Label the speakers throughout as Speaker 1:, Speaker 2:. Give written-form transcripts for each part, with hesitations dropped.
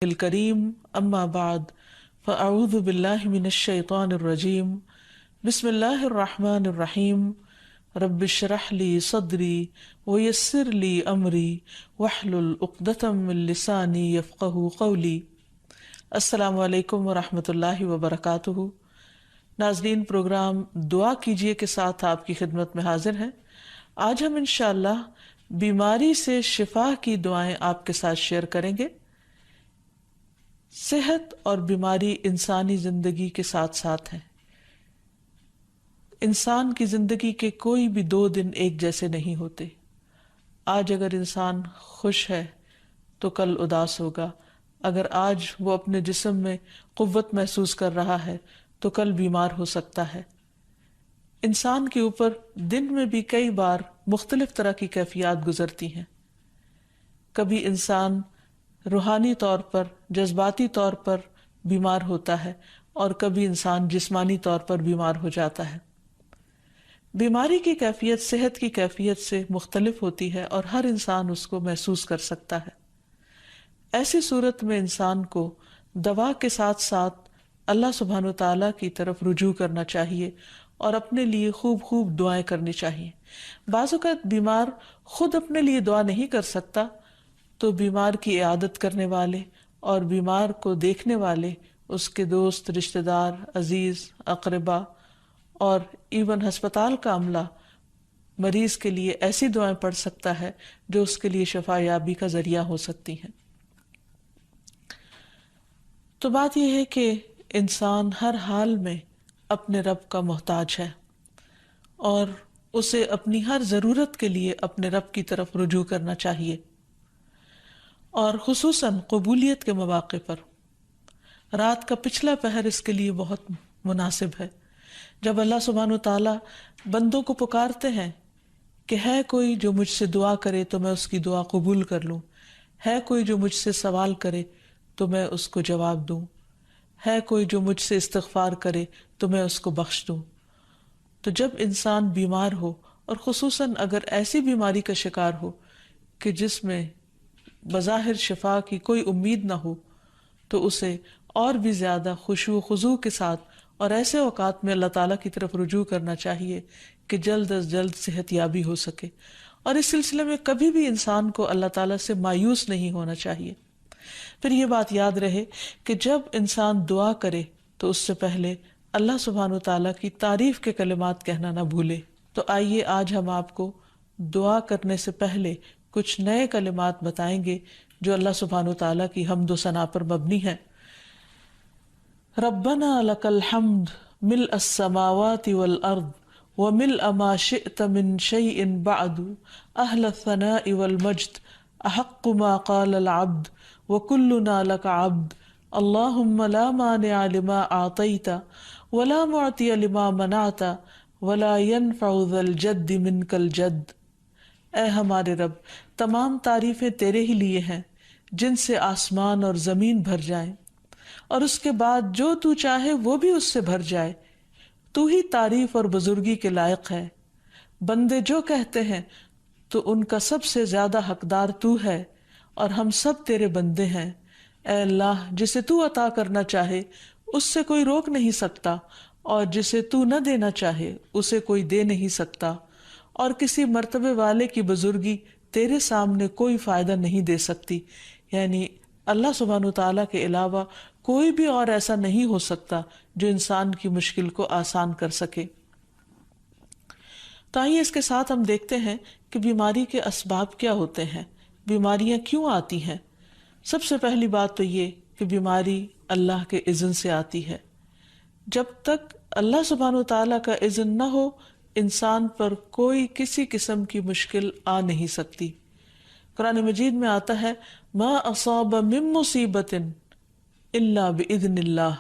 Speaker 1: الکریم اما بعد فاعوذ باللہ من الشیطان الرجیم بسم اللہ الرحمن الرحیم رب اشرح لی صدری ویسر لی امری واحلل عقدۃ من لسانی یفقہوا قولی۔ السلام علیکم ورحمۃ اللہ وبرکاتہ۔ ناظرین، پروگرام دعا کیجئے کے ساتھ آپ کی خدمت میں حاضر ہیں۔ آج ہم انشاءاللہ بیماری سے شفا کی دعائیں آپ کے ساتھ شیئر کریں گے۔ صحت اور بیماری انسانی زندگی کے ساتھ ساتھ ہیں۔ انسان کی زندگی کے کوئی بھی 2 دن ایک جیسے نہیں ہوتے۔ آج اگر انسان خوش ہے تو کل اداس ہوگا، اگر آج وہ اپنے جسم میں قوت محسوس کر رہا ہے تو کل بیمار ہو سکتا ہے۔ انسان کے اوپر دن میں بھی کئی بار مختلف طرح کی کیفیات گزرتی ہیں۔ کبھی انسان روحانی طور پر، جذباتی طور پر بیمار ہوتا ہے اور کبھی انسان جسمانی طور پر بیمار ہو جاتا ہے۔ بیماری کی کیفیت صحت کی کیفیت سے مختلف ہوتی ہے اور ہر انسان اس کو محسوس کر سکتا ہے۔ ایسی صورت میں انسان کو دوا کے ساتھ ساتھ اللہ سبحانہ وتعالیٰ کی طرف رجوع کرنا چاہیے اور اپنے لیے خوب خوب دعائیں کرنی چاہیے۔ بعض اوقات بیمار خود اپنے لیے دعا نہیں کر سکتا تو بیمار کی عیادت کرنے والے اور بیمار کو دیکھنے والے، اس کے دوست، رشتہ دار، عزیز، اقربا اور ایون ہسپتال کا عملہ مریض کے لیے ایسی دعائیں پڑھ سکتا ہے جو اس کے لیے شفا یابی کا ذریعہ ہو سکتی ہیں۔ تو بات یہ ہے کہ انسان ہر حال میں اپنے رب کا محتاج ہے اور اسے اپنی ہر ضرورت کے لیے اپنے رب کی طرف رجوع کرنا چاہیے، اور خصوصاً قبولیت کے مواقع پر۔ رات کا پچھلا پہر اس کے لیے بہت مناسب ہے، جب اللہ سبحانہ وتعالیٰ بندوں کو پکارتے ہیں کہ ہے کوئی جو مجھ سے دعا کرے تو میں اس کی دعا قبول کر لوں، ہے کوئی جو مجھ سے سوال کرے تو میں اس کو جواب دوں، ہے کوئی جو مجھ سے استغفار کرے تو میں اس کو بخش دوں۔ تو جب انسان بیمار ہو، اور خصوصاً اگر ایسی بیماری کا شکار ہو کہ جس میں بظاہر شفا کی کوئی امید نہ ہو، تو اسے اور بھی زیادہ خشوع و خضوع کے ساتھ اور ایسے اوقات میں اللہ تعالیٰ کی طرف رجوع کرنا چاہیے کہ جلد از جلد صحت یابی ہو سکے۔ اور اس سلسلے میں کبھی بھی انسان کو اللہ تعالیٰ سے مایوس نہیں ہونا چاہیے۔ پھر یہ بات یاد رہے کہ جب انسان دعا کرے تو اس سے پہلے اللہ سبحانہ وتعالیٰ کی تعریف کے کلمات کہنا نہ بھولے۔ تو آئیے آج ہم آپ کو دعا کرنے سے پہلے کچھ نئے کلمات بتائیں گے جو اللہ سبحانہ وتعالیٰ کی حمد و ثنا پر مبنی ہیں۔ ربنا لک الحمد ملء السماوات والارض وملء ما شئت من شیء بعد اہل الثناء والمجد احق ما قال العبد وكلنا لك عبد اللهم لا مانع لما اعطيت ولا معطي لما منعت ولا ينفع ذا الجد منك الجد۔ اے ہمارے رب، تمام تعریفیں تیرے ہی لیے ہیں جن سے آسمان اور زمین بھر جائیں، اور اس کے بعد جو تو چاہے وہ بھی اس سے بھر جائے۔ تو ہی تعریف اور بزرگی کے لائق ہے۔ بندے جو کہتے ہیں تو ان کا سب سے زیادہ حقدار تو ہے، اور ہم سب تیرے بندے ہیں۔ اے اللہ، جسے تو عطا کرنا چاہے اس سے کوئی روک نہیں سکتا، اور جسے تو نہ دینا چاہے اسے کوئی دے نہیں سکتا، اور کسی مرتبے والے کی بزرگی تیرے سامنے کوئی فائدہ نہیں دے سکتی۔ یعنی اللہ سبحانہ وتعالیٰ کے علاوہ کوئی بھی اور ایسا نہیں ہو سکتا جو انسان کی مشکل کو آسان کر سکے۔ تو آئیے اس کے ساتھ ہم دیکھتے ہیں کہ بیماری کے اسباب کیا ہوتے ہیں، بیماریاں کیوں آتی ہیں۔ سب سے پہلی بات تو یہ کہ بیماری اللہ کے اذن سے آتی ہے۔ جب تک اللہ سبحانہ وتعالیٰ کا اذن نہ ہو، انسان پر کوئی کسی قسم کی مشکل آ نہیں سکتی۔ قرآن مجید میں آتا ہے ما اصاب من مصیبت الا باذن اللہ،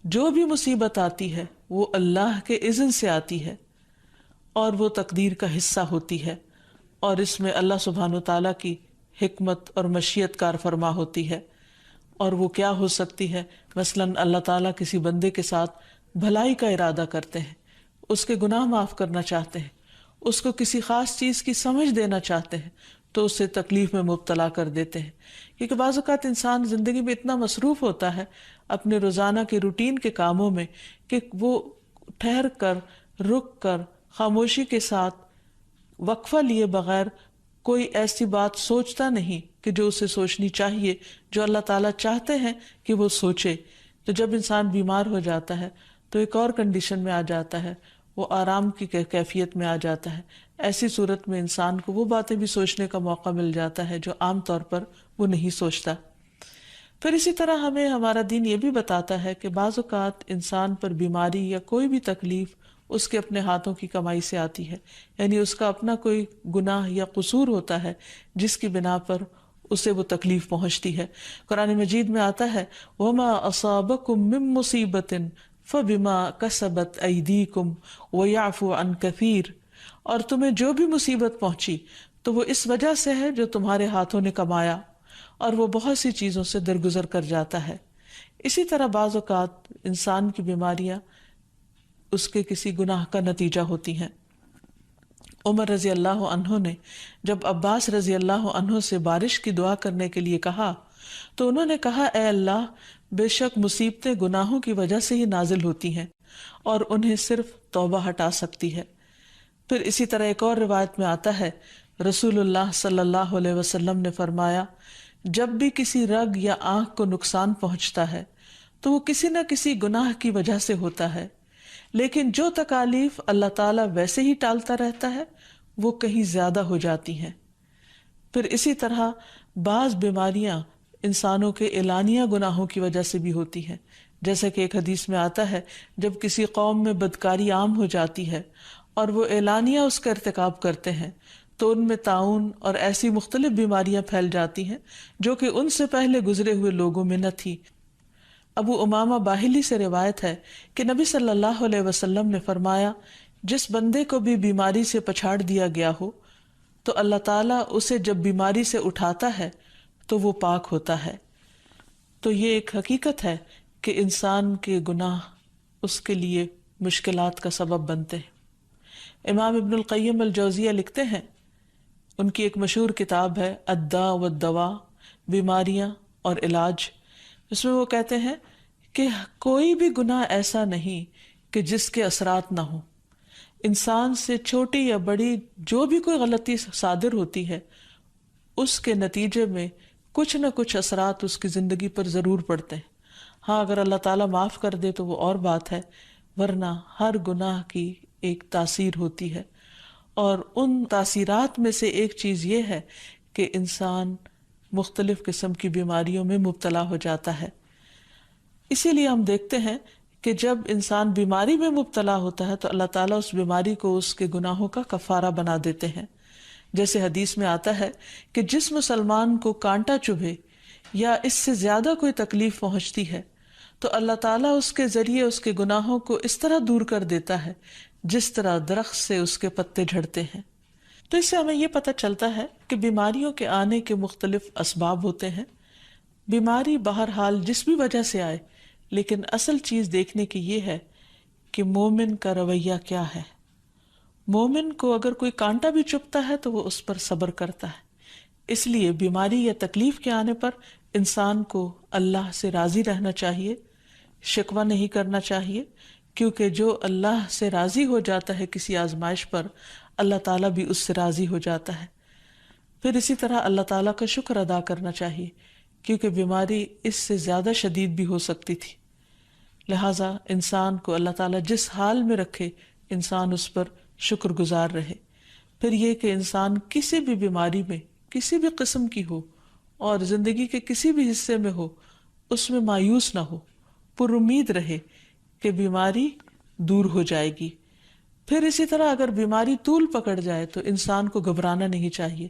Speaker 1: جو بھی مصیبت آتی ہے وہ اللہ کے اذن سے آتی ہے اور وہ تقدیر کا حصہ ہوتی ہے، اور اس میں اللہ سبحانہ وتعالیٰ کی حکمت اور مشیت کار فرما ہوتی ہے۔ اور وہ کیا ہو سکتی ہے؟ مثلاً اللہ تعالیٰ کسی بندے کے ساتھ بھلائی کا ارادہ کرتے ہیں، اس کے گناہ معاف کرنا چاہتے ہیں، اس کو کسی خاص چیز کی سمجھ دینا چاہتے ہیں، تو اسے تکلیف میں مبتلا کر دیتے ہیں. کیونکہ بعض اوقات انسان زندگی میں اتنا مصروف ہوتا ہے اپنے روزانہ کے روٹین کے کاموں میں کہ وہ ٹھہر کر، رک کر، خاموشی کے ساتھ وقفہ لیے بغیر کوئی ایسی بات سوچتا نہیں کہ جو اسے سوچنی چاہیے، جو اللہ تعالیٰ چاہتے ہیں کہ وہ سوچے. تو جب انسان بیمار ہو جاتا ہے تو ایک اور کنڈیشن میں آ جاتا ہے، وہ آرام کی کیفیت میں آ جاتا ہے. ایسی صورت میں انسان کو وہ باتیں بھی سوچنے کا موقع مل جاتا ہے جو عام طور پر وہ نہیں سوچتا. پھر اسی طرح ہمیں ہمارا دین یہ بھی بتاتا ہے کہ بعض اوقات انسان پر بیماری یا کوئی بھی تکلیف اس کے اپنے ہاتھوں کی کمائی سے آتی ہے، یعنی اس کا اپنا کوئی گناہ یا قصور ہوتا ہے جس کی بنا پر اسے وہ تکلیف پہنچتی ہے. قرآن مجید میں آتا ہے وَمَا أَصَابَكُم مِّن مُّصِيبَةٍ فَبِمَا كَسَبَتْ أَيْدِيكُمْ وَيَعْفُو عَن كَثِيرٍ، اور تمہیں جو بھی مصیبت پہنچی تو وہ اس وجہ سے ہے جو تمہارے ہاتھوں نے کمایا، اور وہ بہت سی چیزوں سے درگزر کر جاتا ہے. اسی طرح بعض اوقات انسان کی بیماریاں اس کے کسی گناہ کا نتیجہ ہوتی ہیں. عمر رضی اللہ عنہ نے جب عباس رضی اللہ عنہ سے بارش کی دعا کرنے کے لیے کہا تو انہوں نے کہا اے اللہ، بے شک مصیبتیں گناہوں کی وجہ سے ہی نازل ہوتی ہیں اور انہیں صرف توبہ ہٹا سکتی ہے. پھر اسی طرح ایک اور روایت میں آتا ہے رسول اللہ صلی اللہ علیہ وسلم نے فرمایا جب بھی کسی رگ یا آنکھ کو نقصان پہنچتا ہے تو وہ کسی نہ کسی گناہ کی وجہ سے ہوتا ہے، لیکن جو تکالیف اللہ تعالیٰ ویسے ہی ٹالتا رہتا ہے وہ کہیں زیادہ ہو جاتی ہیں. پھر اسی طرح بعض بیماریاں انسانوں کے اعلانیہ گناہوں کی وجہ سے بھی ہوتی ہیں، جیسا کہ ایک حدیث میں آتا ہے جب کسی قوم میں بدکاری عام ہو جاتی ہے اور وہ اعلانیہ اس کا ارتکاب کرتے ہیں تو ان میں طاعون اور ایسی مختلف بیماریاں پھیل جاتی ہیں جو کہ ان سے پہلے گزرے ہوئے لوگوں میں نہ تھی. ابو امامہ باہلی سے روایت ہے کہ نبی صلی اللہ علیہ وسلم نے فرمایا جس بندے کو بھی بیماری سے پچھاڑ دیا گیا ہو تو اللہ تعالیٰ اسے جب بیماری سے اٹھاتا ہے تو وہ پاک ہوتا ہے. تو یہ ایک حقیقت ہے کہ انسان کے گناہ اس کے لیے مشکلات کا سبب بنتے ہیں. امام ابن القیم الجوزیہ لکھتے ہیں، ان کی ایک مشہور کتاب ہے الداء والدواء، بیماریاں اور علاج، اس میں وہ کہتے ہیں کہ کوئی بھی گناہ ایسا نہیں کہ جس کے اثرات نہ ہوں. انسان سے چھوٹی یا بڑی جو بھی کوئی غلطی صادر ہوتی ہے اس کے نتیجے میں کچھ نہ کچھ اثرات اس کی زندگی پر ضرور پڑتے ہیں. ہاں اگر اللہ تعالیٰ معاف کر دے تو وہ اور بات ہے، ورنہ ہر گناہ کی ایک تاثیر ہوتی ہے، اور ان تاثیرات میں سے ایک چیز یہ ہے کہ انسان مختلف قسم کی بیماریوں میں مبتلا ہو جاتا ہے. اسی لیے ہم دیکھتے ہیں کہ جب انسان بیماری میں مبتلا ہوتا ہے تو اللہ تعالیٰ اس بیماری کو اس کے گناہوں کا کفارہ بنا دیتے ہیں. جیسے حدیث میں آتا ہے کہ جس مسلمان کو کانٹا چبھے یا اس سے زیادہ کوئی تکلیف پہنچتی ہے تو اللہ تعالیٰ اس کے ذریعے اس کے گناہوں کو اس طرح دور کر دیتا ہے جس طرح درخت سے اس کے پتے جھڑتے ہیں. تو اس سے ہمیں یہ پتہ چلتا ہے کہ بیماریوں کے آنے کے مختلف اسباب ہوتے ہیں. بیماری بہرحال جس بھی وجہ سے آئے، لیکن اصل چیز دیکھنے کی یہ ہے کہ مومن کا رویہ کیا ہے. مومن کو اگر کوئی کانٹا بھی چبھتا ہے تو وہ اس پر صبر کرتا ہے. اس لیے بیماری یا تکلیف کے آنے پر انسان کو اللہ سے راضی رہنا چاہیے، شکوہ نہیں کرنا چاہیے، کیونکہ جو اللہ سے راضی ہو جاتا ہے کسی آزمائش پر، اللہ تعالیٰ بھی اس سے راضی ہو جاتا ہے. پھر اسی طرح اللہ تعالیٰ کا شکر ادا کرنا چاہیے، کیونکہ بیماری اس سے زیادہ شدید بھی ہو سکتی تھی. لہٰذا انسان کو اللہ تعالیٰ جس حال میں رکھے انسان اس پر شکر گزار رہے. پھر یہ کہ انسان کسی بھی بیماری میں کسی بھی قسم کی ہو اور زندگی کے کسی بھی حصے میں ہو اس میں مایوس نہ ہو، پر امید رہے کہ بیماری دور ہو جائے گی. پھر اسی طرح اگر بیماری طول پکڑ جائے تو انسان کو گھبرانا نہیں چاہیے،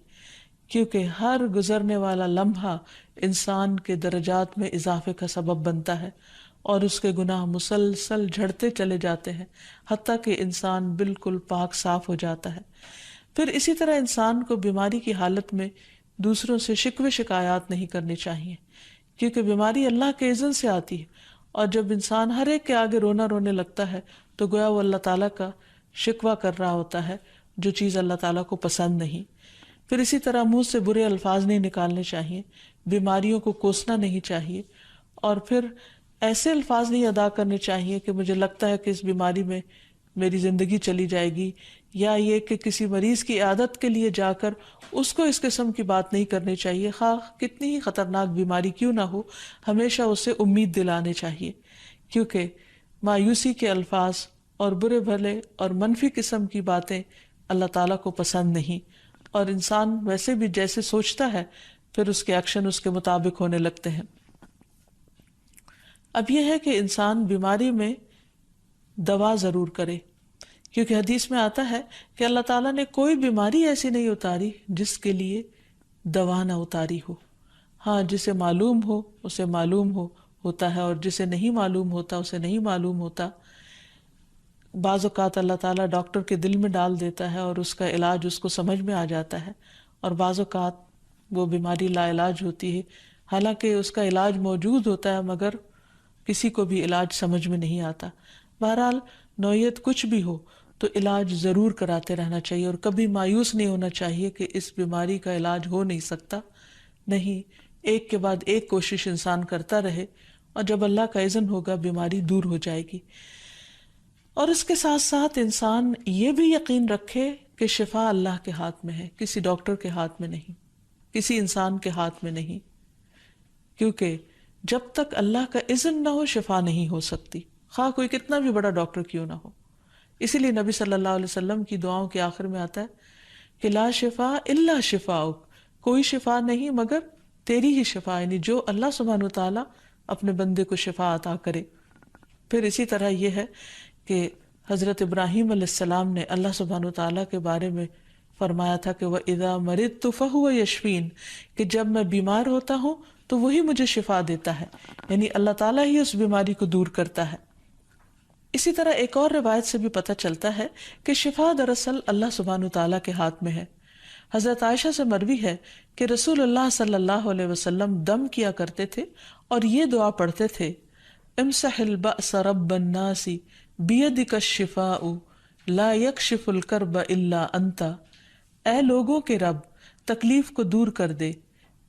Speaker 1: کیونکہ ہر گزرنے والا لمحہ انسان کے درجات میں اضافے کا سبب بنتا ہے اور اس کے گناہ مسلسل جھڑتے چلے جاتے ہیں حتیٰ کہ انسان بالکل پاک صاف ہو جاتا ہے. پھر اسی طرح انسان کو بیماری کی حالت میں دوسروں سے شکوے شکایات نہیں کرنی چاہیے، کیونکہ بیماری اللہ کے اذن سے آتی ہے، اور جب انسان ہر ایک کے آگے رونا رونے لگتا ہے تو گویا وہ اللہ تعالیٰ کا شکوہ کر رہا ہوتا ہے، جو چیز اللہ تعالیٰ کو پسند نہیں. پھر اسی طرح منہ سے برے الفاظ نہیں نکالنے چاہیے، بیماریوں کو کوسنا نہیں چاہیے، اور پھر ایسے الفاظ نہیں ادا کرنے چاہیے کہ مجھے لگتا ہے کہ اس بیماری میں میری زندگی چلی جائے گی، یا یہ کہ کسی مریض کی عیادت کے لیے جا کر اس کو اس قسم کی بات نہیں کرنی چاہیے، خواہ کتنی ہی خطرناک بیماری کیوں نہ ہو، ہمیشہ اسے امید دلانے چاہیے، کیونکہ مایوسی کے الفاظ اور برے بھلے اور منفی قسم کی باتیں اللہ تعالیٰ کو پسند نہیں، اور انسان ویسے بھی جیسے سوچتا ہے پھر اس کے ایکشن اس کے مطابق ہونے لگتے ہیں۔ اب یہ ہے کہ انسان بیماری میں دوا ضرور کرے، کیونکہ حدیث میں آتا ہے کہ اللہ تعالیٰ نے کوئی بیماری ایسی نہیں اتاری جس کے لیے دوا نہ اتاری ہو۔ ہاں، جسے معلوم ہو اسے معلوم ہوتا ہے، اور جسے نہیں معلوم ہوتا اسے نہیں معلوم ہوتا۔ بعض اوقات اللہ تعالیٰ ڈاکٹر کے دل میں ڈال دیتا ہے اور اس کا علاج اس کو سمجھ میں آ جاتا ہے، اور بعض اوقات وہ بیماری لا علاج ہوتی ہے، حالانکہ اس کا علاج موجود ہوتا ہے مگر کسی کو بھی علاج سمجھ میں نہیں آتا۔ بہرحال نوعیت کچھ بھی ہو تو علاج ضرور کراتے رہنا چاہیے، اور کبھی مایوس نہیں ہونا چاہیے کہ اس بیماری کا علاج ہو نہیں سکتا، نہیں، ایک کے بعد ایک کوشش انسان کرتا رہے، اور جب اللہ کا اذن ہوگا بیماری دور ہو جائے گی۔ اور اس کے ساتھ ساتھ انسان یہ بھی یقین رکھے کہ شفا اللہ کے ہاتھ میں ہے، کسی ڈاکٹر کے ہاتھ میں نہیں، کسی انسان کے ہاتھ میں نہیں، کیونکہ جب تک اللہ کا اذن نہ ہو شفا نہیں ہو سکتی، خواہ کوئی کتنا بھی بڑا ڈاکٹر کیوں نہ ہو۔ اسی لیے نبی صلی اللہ علیہ وسلم کی دعاؤں کے آخر میں آتا ہے کہ لا شفا الا شفاؤک، کوئی شفا نہیں مگر تیری ہی شفا، یعنی جو اللہ سبحانہ وتعالیٰ اپنے بندے کو شفا عطا کرے۔ پھر اسی طرح یہ ہے کہ حضرت ابراہیم علیہ السلام نے اللہ سبحانہ وتعالیٰ کے بارے میں فرمایا تھا کہ وَإِذَا مَرِضْتُ فَهُوَ يَشْفِينِ، کہ جب میں بیمار ہوتا ہوں تو وہی مجھے شفا دیتا ہے، یعنی اللہ تعالیٰ ہی اس بیماری کو دور کرتا ہے۔ اسی طرح ایک اور روایت سے بھی پتہ چلتا ہے کہ شفا دراصل اللہ سبحانہ وتعالیٰ کے ہاتھ میں ہے۔ حضرت عائشہ سے مروی ہے کہ رسول اللہ صلی اللہ علیہ وسلم دم کیا کرتے تھے اور یہ دعا پڑھتے تھے، امسح البأس رب الناس بیدک الشفاء لا یکشف الکرب الا انت، اے لوگوں کے رب تکلیف کو دور کر دے،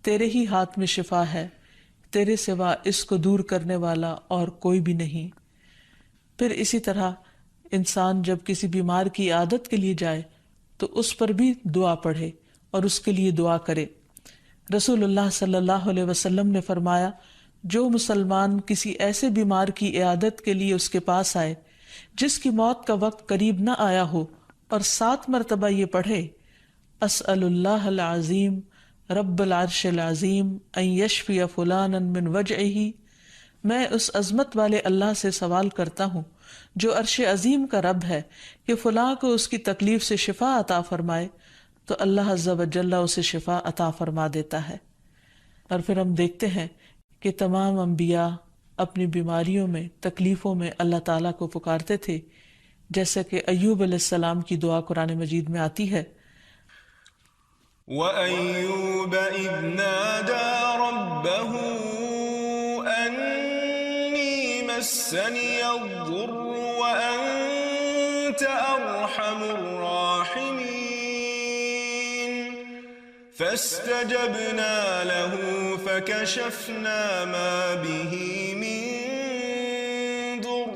Speaker 1: تیرے ہی ہاتھ میں شفا ہے، تیرے سوا اس کو دور کرنے والا اور کوئی بھی نہیں۔ پھر اسی طرح انسان جب کسی بیمار کی عادت کے لیے جائے تو اس پر بھی دعا پڑھے اور اس کے لیے دعا کرے۔ رسول اللہ صلی اللہ علیہ وسلم نے فرمایا، جو مسلمان کسی ایسے بیمار کی عیادت کے لیے اس کے پاس آئے جس کی موت کا وقت قریب نہ آیا ہو، اور 7 مرتبہ یہ پڑھے، اسأل اللہ العظیم رب العرش العظیم ان یشفی فلانا من وجعہ، میں اس عظمت والے اللہ سے سوال کرتا ہوں جو عرش عظیم کا رب ہے کہ فلاں کو اس کی تکلیف سے شفا عطا فرمائے، تو اللہ عز و جل اسے شفا عطا فرما دیتا ہے۔ اور پھر ہم دیکھتے ہیں کہ تمام انبیاء اپنی بیماریوں میں، تکلیفوں میں اللہ تعالیٰ کو پکارتے تھے، جیسا کہ ایوب علیہ السلام کی دعا قرآن مجید میں آتی ہے،
Speaker 2: وَأَيُّوبَ إِذْ نَادَى رَبَّهُ أَنِّي مَسَّنِيَ الضُّرُّ وَأَنْتَ أَرْحَمُ الرَّاحِمِينَ فَاسْتَجَبْنَا لَهُ فَكَشَفْنَا مَا بِهِ مِنْ ضُرٍّ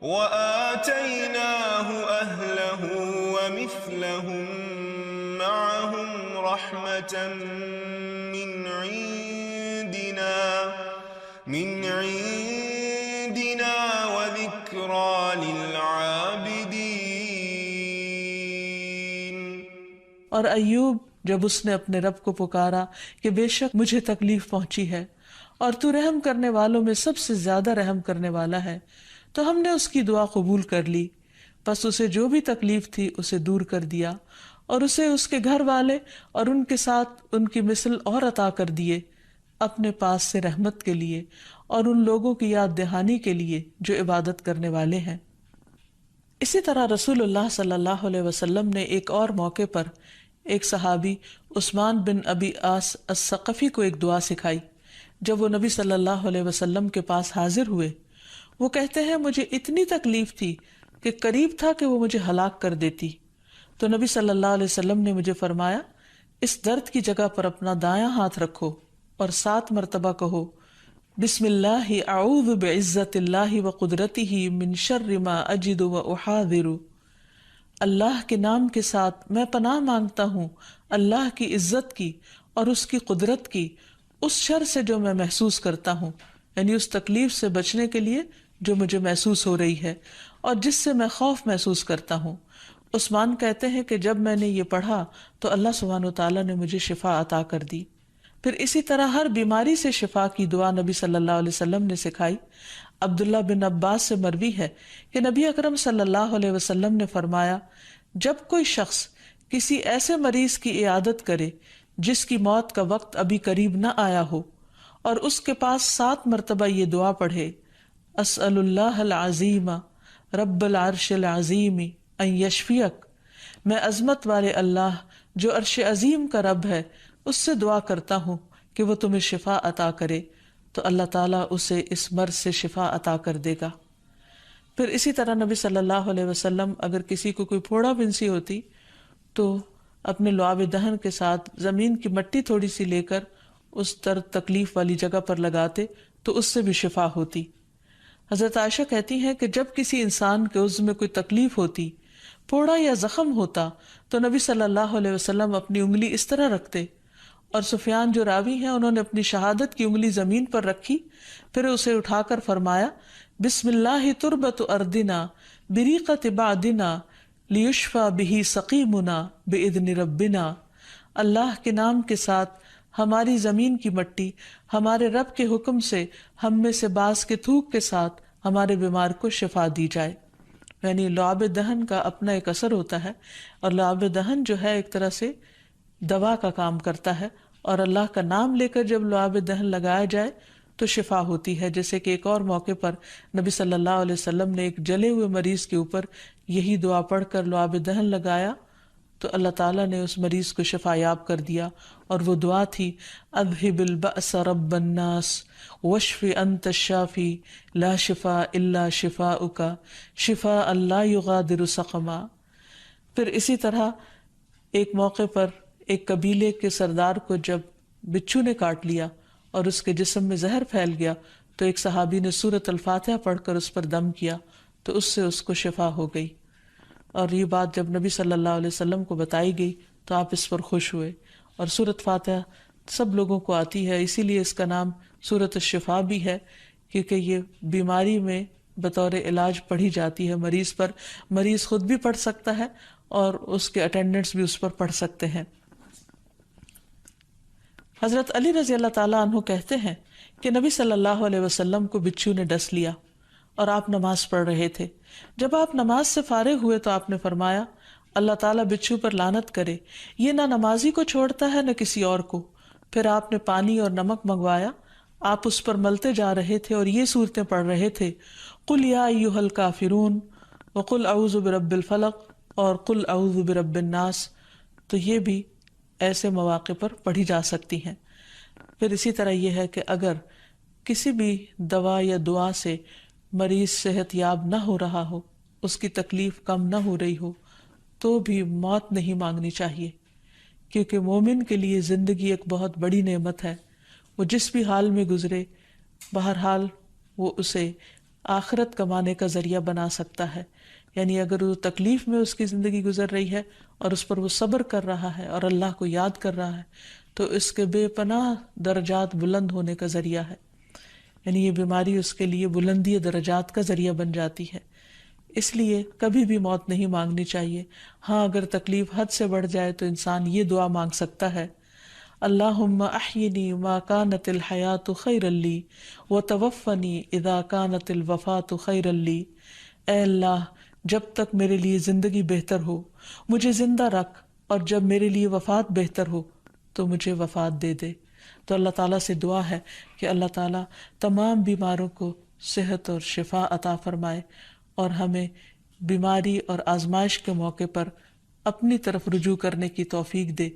Speaker 2: وَآتَيْنَاهُ أَهْلَهُ وَمِثْلَهُمْ معهم رحمة من عندنا وذكرى للعابدين۔
Speaker 1: اور ایوب جب اس نے اپنے رب کو پکارا کہ بے شک مجھے تکلیف پہنچی ہے اور تو رحم کرنے والوں میں سب سے زیادہ رحم کرنے والا ہے، تو ہم نے اس کی دعا قبول کر لی، پس اسے جو بھی تکلیف تھی اسے دور کر دیا، اور اسے اس کے گھر والے اور ان کے ساتھ ان کی مثل اور عطا کر دیے، اپنے پاس سے رحمت کے لیے اور ان لوگوں کی یاد دہانی کے لیے جو عبادت کرنے والے ہیں۔ اسی طرح رسول اللہ صلی اللہ علیہ وسلم نے ایک اور موقع پر ایک صحابی عثمان بن ابی عاص الثقفی کو ایک دعا سکھائی۔ جب وہ نبی صلی اللہ علیہ وسلم کے پاس حاضر ہوئے، وہ کہتے ہیں مجھے اتنی تکلیف تھی کہ قریب تھا کہ وہ مجھے ہلاک کر دیتی، تو نبی صلی اللہ علیہ وسلم نے مجھے فرمایا اس درد کی جگہ پر اپنا دایاں ہاتھ رکھو اور 7 مرتبہ کہو بسم اللہ اعوذ بعزت اللہ و قدرتہ من شر ما اجد و احاذر، اللہ کے نام کے ساتھ میں پناہ مانگتا ہوں اللہ کی عزت کی اور اس کی قدرت کی اس شر سے جو میں محسوس کرتا ہوں، یعنی اس تکلیف سے بچنے کے لیے جو مجھے محسوس ہو رہی ہے اور جس سے میں خوف محسوس کرتا ہوں۔ عثمان کہتے ہیں کہ جب میں نے یہ پڑھا تو اللہ سبحانہ وتعالیٰ نے مجھے شفا عطا کر دی۔ پھر اسی طرح ہر بیماری سے شفا کی دعا نبی صلی اللہ علیہ وسلم نے سکھائی۔ عبداللہ بن عباس سے مروی ہے کہ نبی اکرم صلی اللہ علیہ وسلم نے فرمایا، جب کوئی شخص کسی ایسے مریض کی عیادت کرے جس کی موت کا وقت ابھی قریب نہ آیا ہو اور اس کے پاس 7 مرتبہ یہ دعا پڑھے، اسأل اللہ العظیم رب العرش العظیم ان یشفیک، میں عظمت والے اللہ جو عرش عظیم کا رب ہے اس سے دعا کرتا ہوں کہ وہ تمہیں شفا عطا کرے، تو اللہ تعالیٰ اسے اس مرض سے شفا عطا کر دے گا۔ پھر اسی طرح نبی صلی اللہ علیہ وسلم اگر کسی کو کوئی پھوڑا پھنسی ہوتی تو اپنے لعاب دہن کے ساتھ زمین کی مٹی تھوڑی سی لے کر اس درد تکلیف والی جگہ پر لگاتے تو اس سے بھی شفا ہوتی۔ حضرت عائشہ کہتی ہیں کہ جب کسی انسان کے عضو میں کوئی تکلیف ہوتی، پھوڑا یا زخم ہوتا، تو نبی صلی اللہ علیہ وسلم اپنی انگلی اس طرح رکھتے، اور سفیان جو راوی ہیں انہوں نے اپنی شہادت کی انگلی زمین پر رکھی، پھر اسے اٹھا کر فرمایا بسم اللہ تربت اردنا بریقت بعدنا لیشفى به سقیمنا باذن ربنا، اللہ کے نام کے ساتھ ہماری زمین کی مٹی ہمارے رب کے حکم سے ہم میں سے بعض کے تھوک کے ساتھ ہمارے بیمار کو شفا دی جائے۔ یعنی لعاب دہن کا اپنا ایک اثر ہوتا ہے، اور لعاب دہن جو ہے ایک طرح سے دوا کا کام کرتا ہے، اور اللہ کا نام لے کر جب لعاب دہن لگایا جائے تو شفا ہوتی ہے۔ جیسے کہ ایک اور موقع پر نبی صلی اللہ علیہ وسلم نے ایک جلے ہوئے مریض کے اوپر یہی دعا پڑھ کر لعاب دہن لگایا تو اللہ تعالیٰ نے اس مریض کو شفا یاب کر دیا، اور وہ دعا تھی اذہب البأس رب الناس واشف انت الشافی لا شفاء الا شفاؤک شفاء لا یغادر سقما۔ پھر اسی طرح ایک موقع پر ایک قبیلے کے سردار کو جب بچھو نے کاٹ لیا اور اس کے جسم میں زہر پھیل گیا تو ایک صحابی نے سورۃ الفاتحہ پڑھ کر اس پر دم کیا تو اس سے اس کو شفا ہو گئی، اور یہ بات جب نبی صلی اللہ علیہ وسلم کو بتائی گئی تو آپ اس پر خوش ہوئے۔ اور سورۃ فاتحہ سب لوگوں کو آتی ہے، اسی لیے اس کا نام سورۃ الشفا بھی ہے، کیونکہ یہ بیماری میں بطور علاج پڑھی جاتی ہے مریض پر، مریض خود بھی پڑھ سکتا ہے اور اس کے اٹینڈنٹس بھی اس پر پڑھ سکتے ہیں۔ حضرت علی رضی اللہ تعالیٰ عنہ کہتے ہیں کہ نبی صلی اللہ علیہ وسلم کو بچھو نے ڈس لیا اور آپ نماز پڑھ رہے تھے۔ جب آپ نماز سے فارغ ہوئے تو آپ نے فرمایا اللہ تعالیٰ بچھو پر لعنت کرے، یہ نہ نمازی کو چھوڑتا ہے نہ کسی اور کو۔ پھر آپ نے پانی اور نمک منگوایا، آپ اس پر ملتے جا رہے تھے اور یہ صورتیں پڑھ رہے تھے قل یا ایھا الکافرون وقل اعوذ برب الفلق اور قل اعوذ برب الناس، تو یہ بھی ایسے مواقع پر پڑھی جا سکتی ہیں۔ پھر اسی طرح یہ ہے کہ اگر کسی بھی دوا یا دعا سے مریض صحت یاب نہ ہو رہا ہو، اس کی تکلیف کم نہ ہو رہی ہو، تو بھی موت نہیں مانگنی چاہیے، کیونکہ مومن کے لیے زندگی ایک بہت بڑی نعمت ہے۔ وہ جس بھی حال میں گزرے، بہرحال وہ اسے آخرت کمانے کا ذریعہ بنا سکتا ہے۔ یعنی اگر وہ تکلیف میں اس کی زندگی گزر رہی ہے اور اس پر وہ صبر کر رہا ہے اور اللہ کو یاد کر رہا ہے تو اس کے بے پناہ درجات بلند ہونے کا ذریعہ ہے، یعنی یہ بیماری اس کے لیے بلندی درجات کا ذریعہ بن جاتی ہے۔ اس لیے کبھی بھی موت نہیں مانگنی چاہیے۔ ہاں اگر تکلیف حد سے بڑھ جائے تو انسان یہ دعا مانگ سکتا ہے اللہم احینی ما کانت الحیات خیرا لی وتوفنی اذا کانت الوفات خیرا لی، اے اللہ جب تک میرے لیے زندگی بہتر ہو مجھے زندہ رکھ، اور جب میرے لیے وفات بہتر ہو تو مجھے وفات دے دے۔ تو اللہ تعالیٰ سے دعا ہے کہ اللہ تعالیٰ تمام بیماروں کو صحت اور شفا عطا فرمائے، اور ہمیں بیماری اور آزمائش کے موقع پر اپنی طرف رجوع کرنے کی توفیق دے۔